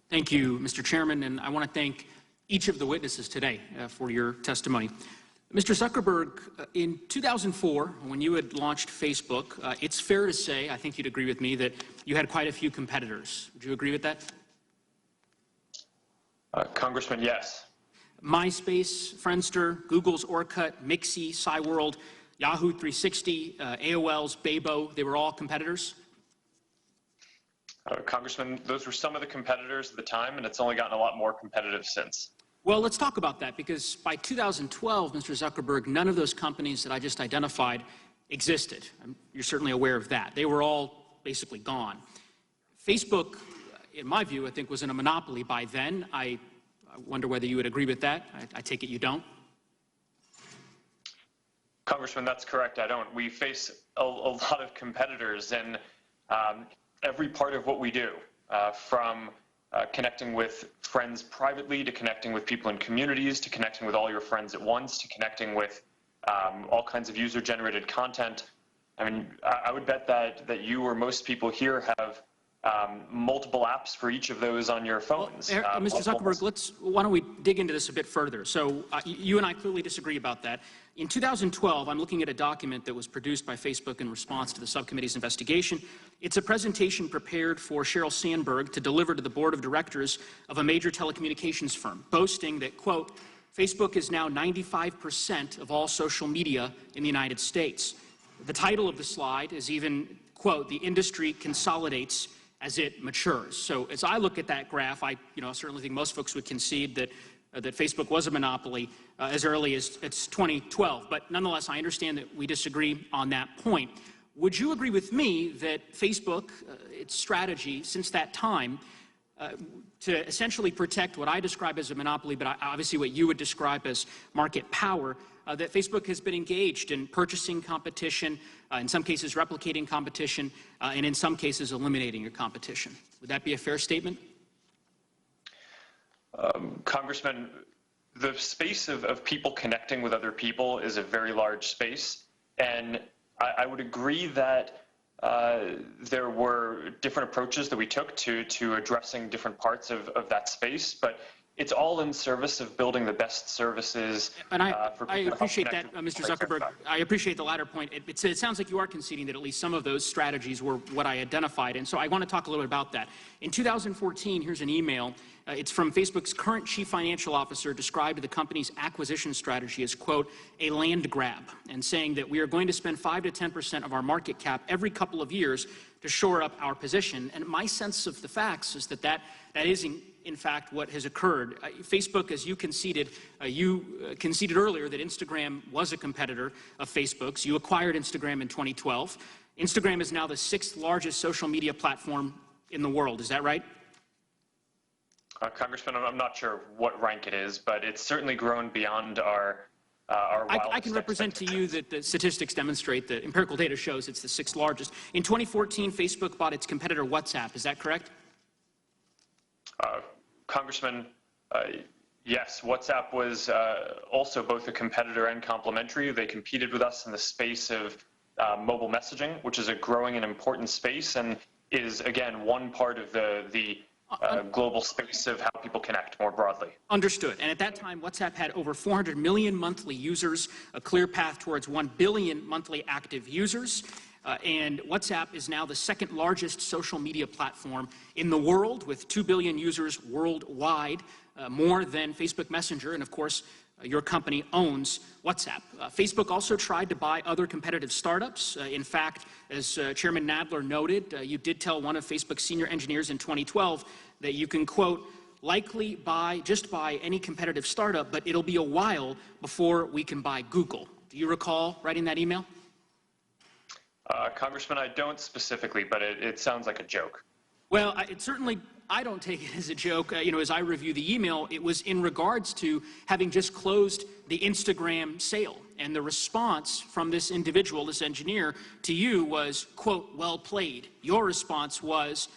Thank you, Mr. Chairman, and I want to thank each of the witnesses today for your testimony. Mr. Zuckerberg, in 2004, when you had launched Facebook, it's fair to say, I think you'd agree with me, that you had quite a few competitors. Would you agree with that? Congressman, yes. MySpace, Friendster, Google's Orkut, Mixi, Cyworld, Yahoo 360, AOL's Bebo, they were all competitors? Congressman, those were some of the competitors at the time, and it's only gotten a lot more competitive since. Well, let's talk about that, because by 2012, Mr. Zuckerberg, none of those companies that I just identified existed. You're certainly aware of that. They were all basically gone. Facebook, in my view, I think was in a monopoly by then. I wonder whether you would agree with that. I take it you don't. Congressman, that's correct. I don't. We face a lot of competitors in every part of what we do, from connecting with friends privately, to connecting with people in communities, to connecting with all your friends at once, to connecting with all kinds of user-generated content. I mean, I would bet that you or most people here have multiple apps for each of those on your phones. Well, Mr. Zuckerberg, why don't we dig into this a bit further? So you and I clearly disagree about that. In 2012, I'm looking at a document that was produced by Facebook in response to the subcommittee's investigation. It's a presentation prepared for Sheryl Sandberg to deliver to the board of directors of a major telecommunications firm, boasting that, quote, Facebook is now 95% of all social media in the United States. The title of the slide is even, quote, the industry consolidates as it matures. So as I look at that graph, I certainly think most folks would concede that Facebook was a monopoly as early as 2012. But nonetheless, I understand that we disagree on that point. Would you agree with me that Facebook, its strategy since that time, to essentially protect what I describe as a monopoly, but obviously what you would describe as market power, that Facebook has been engaged in purchasing competition, in some cases replicating competition, and in some cases eliminating your competition? Would that be a fair statement? Congressman, the space of people connecting with other people is a very large space, and I would agree that there were different approaches that we took to addressing different parts of that space, but it's all in service of building the best services. And I appreciate that, Mr. Zuckerberg. I appreciate the latter point. It sounds like you are conceding that at least some of those strategies were what I identified, and so I want to talk a little bit about that. In 2014, here's an email. It's from Facebook's current chief financial officer, described the company's acquisition strategy as, quote, a land grab, and saying that we are going to spend 5 to 10% of our market cap every couple of years to shore up our position. And my sense of the facts is that is in fact what has occurred. Facebook, as you conceded earlier that Instagram was a competitor of Facebook's. You acquired Instagram in 2012. Instagram is now the 6th largest social media platform in the world. Is that right? Congressman, I'm not sure what rank it is, but it's certainly grown beyond our wildest I can represent to you that the statistics demonstrate that empirical data shows it's the 6th largest. In 2014, Facebook bought its competitor WhatsApp. Is that correct? Congressman, yes, WhatsApp was also both a competitor and complementary. They competed with us in the space of mobile messaging, which is a growing and important space, and is, again, one part of the global space of how people connect more broadly. Understood. And at that time, WhatsApp had over 400 million monthly users, a clear path towards 1 billion monthly active users. And WhatsApp is now the 2nd largest social media platform in the world, with 2 billion users worldwide, more than Facebook Messenger. And of course, your company owns WhatsApp. Facebook also tried to buy other competitive startups. In fact, as Chairman Nadler noted, you did tell one of Facebook's senior engineers in 2012 that you can, quote, likely just buy any competitive startup, but it'll be a while before we can buy Google. Do you recall writing that email? Congressman, I don't specifically, but it sounds like a joke. Well, I don't take it as a joke. As I review the email, it was in regards to having just closed the Instagram sale. And the response from this individual, this engineer, to you was, quote, well played. Your response was,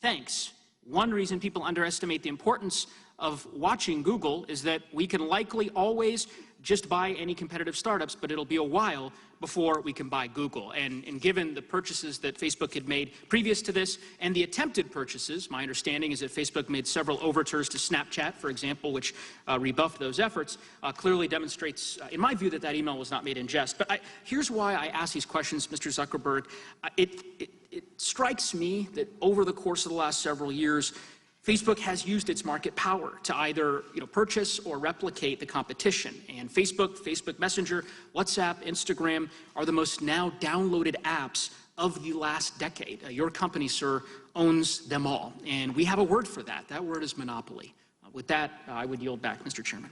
thanks, One reason people underestimate the importance of watching Google is that we can likely always just buy any competitive startups, but it'll be a while before we can buy Google. And given the purchases that Facebook had made previous to this and the attempted purchases, my understanding is that Facebook made several overtures to Snapchat, for example, which rebuffed those efforts, clearly demonstrates, in my view, that that email was not made in jest. But here's why I ask these questions, Mr. Zuckerberg. It strikes me that over the course of the last several years, Facebook has used its market power to either purchase or replicate the competition. And Facebook Messenger, WhatsApp, Instagram are the most now downloaded apps of the last decade. Your company, sir, owns them all. And we have a word for that. That word is monopoly. With that, I would yield back, Mr. Chairman.